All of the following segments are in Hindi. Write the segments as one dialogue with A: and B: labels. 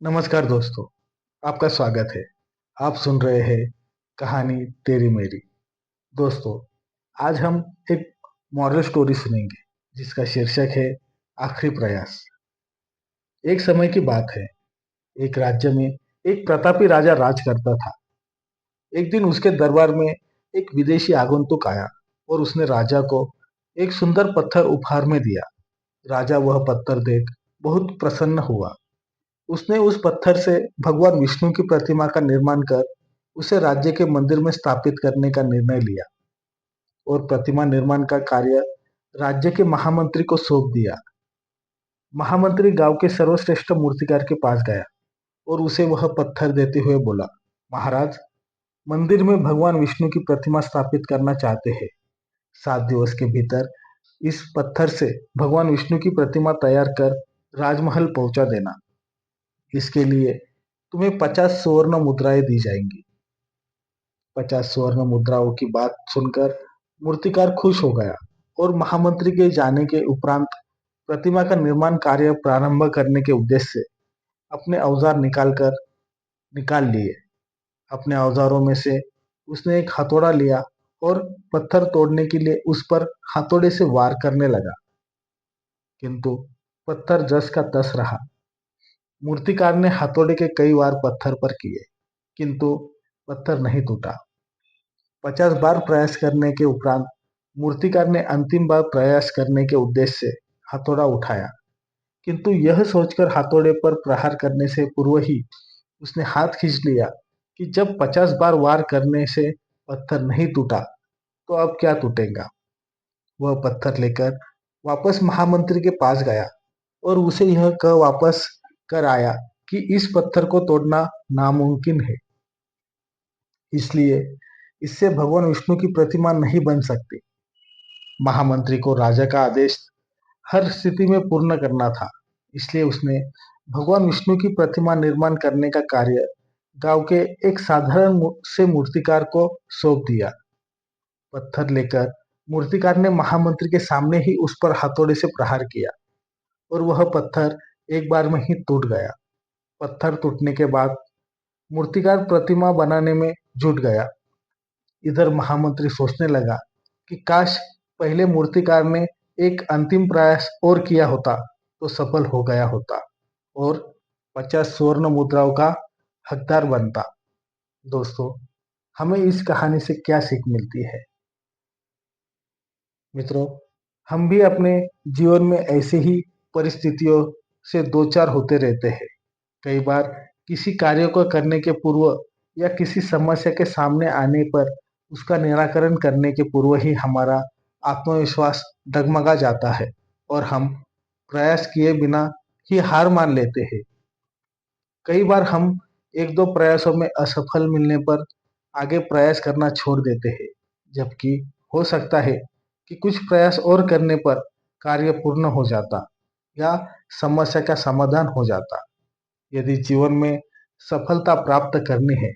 A: नमस्कार दोस्तों, आपका स्वागत है। आप सुन रहे हैं कहानी तेरी मेरी। दोस्तों, आज हम एक मॉरल स्टोरी सुनेंगे जिसका शीर्षक है आखिरी प्रयास। एक समय की बात है, एक राज्य में एक प्रतापी राजा राज करता था। एक दिन उसके दरबार में एक विदेशी आगंतुक आया और उसने राजा को एक सुंदर पत्थर उपहार में दिया। राजा वह पत्थर देख बहुत प्रसन्न हुआ। उसने उस पत्थर से भगवान विष्णु की प्रतिमा का निर्माण कर उसे राज्य के मंदिर में स्थापित करने का निर्णय लिया और प्रतिमा निर्माण का कार्य राज्य के महामंत्री को सौंप दिया। महामंत्री गांव के सर्वश्रेष्ठ मूर्तिकार के पास गया और उसे वह पत्थर देते हुए बोला, महाराज, मंदिर में भगवान विष्णु की प्रतिमा स्थापित करना चाहते हैं। 7 दिवस के भीतर इस पत्थर से भगवान विष्णु की प्रतिमा तैयार कर राजमहल पहुंचा देना। इसके लिए तुम्हें 50 स्वर्ण मुद्राएं दी जाएंगी। 50 स्वर्ण मुद्राओं की बात सुनकर मूर्तिकार खुश हो गया और महामंत्री के जाने के उपरांत प्रतिमा का निर्माण कार्य प्रारंभ करने के उद्देश्य से अपने औजार निकाल लिए। अपने औजारों में से उसने एक हथौड़ा लिया और पत्थर तोड़ने के लिए उस पर हथौड़े से वार करने लगा, किंतु पत्थर जस का तस रहा। मूर्तिकार ने हथौड़े के कई वार पत्थर पर किए, किंतु पत्थर नहीं टूटा। 50 बार प्रयास करने के उपरांत मूर्तिकार ने अंतिम बार प्रयास करने के उद्देश्य से हथौड़ा उठाया, किंतु यह सोचकर हथौड़े पर प्रहार करने से पूर्व ही उसने हाथ खींच लिया कि जब 50 बार वार करने से पत्थर नहीं टूटा तो अब क्या टूटेगा। वह पत्थर लेकर वापस महामंत्री के पास गया और उसे यह कह वापस कर आया कि इस पत्थर को तोड़ना नामुमकिन है, इसलिए इससे भगवान विष्णु की प्रतिमा नहीं बन सकती। महामंत्री को राजा का आदेश हर स्थिति में पूर्ण करना था, इसलिए उसने भगवान विष्णु की प्रतिमा निर्माण करने का कार्य गांव के एक साधारण से मूर्तिकार को सौंप दिया। पत्थर लेकर मूर्तिकार ने महामंत्री के सामने ही उस पर हथौड़े से प्रहार किया और वह पत्थर एक बार में ही टूट गया। पत्थर टूटने के बाद मूर्तिकार प्रतिमा बनाने में जुट गया। इधर महामंत्री सोचने लगा कि काश पहले मूर्तिकार ने एक अंतिम प्रयास और किया होता तो सफल हो गया होता और 50 स्वर्ण मुद्राओं का हकदार बनता। दोस्तों, हमें इस कहानी से क्या सीख मिलती है? मित्रों, हम भी अपने जीवन में ऐसे ही परिस्थितियों से दो चार होते रहते हैं। कई बार किसी कार्य को करने के पूर्व या किसी समस्या के सामने आने पर उसका निराकरण करने के पूर्व ही हमारा आत्मविश्वास डगमगा जाता है और हम प्रयास किए बिना ही हार मान लेते हैं। कई बार हम एक दो प्रयासों में असफल मिलने पर आगे प्रयास करना छोड़ देते हैं, जबकि हो सकता है कि कुछ प्रयास और करने पर कार्य पूर्ण हो जाता या समस्या का समाधान हो जाता। यदि जीवन में सफलता प्राप्त करनी है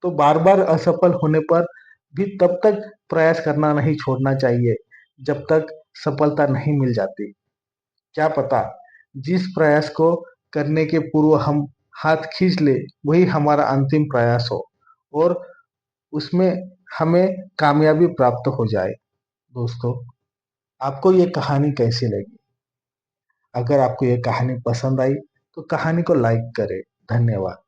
A: तो बार बार असफल होने पर भी तब तक प्रयास करना नहीं छोड़ना चाहिए जब तक सफलता नहीं मिल जाती। क्या पता जिस प्रयास को करने के पूर्व हम हाथ खींच ले वही हमारा अंतिम प्रयास हो और उसमें हमें कामयाबी प्राप्त हो जाए। दोस्तों, आपको ये कहानी कैसी लगी? अगर आपको ये कहानी पसंद आई तो कहानी को लाइक करें। धन्यवाद।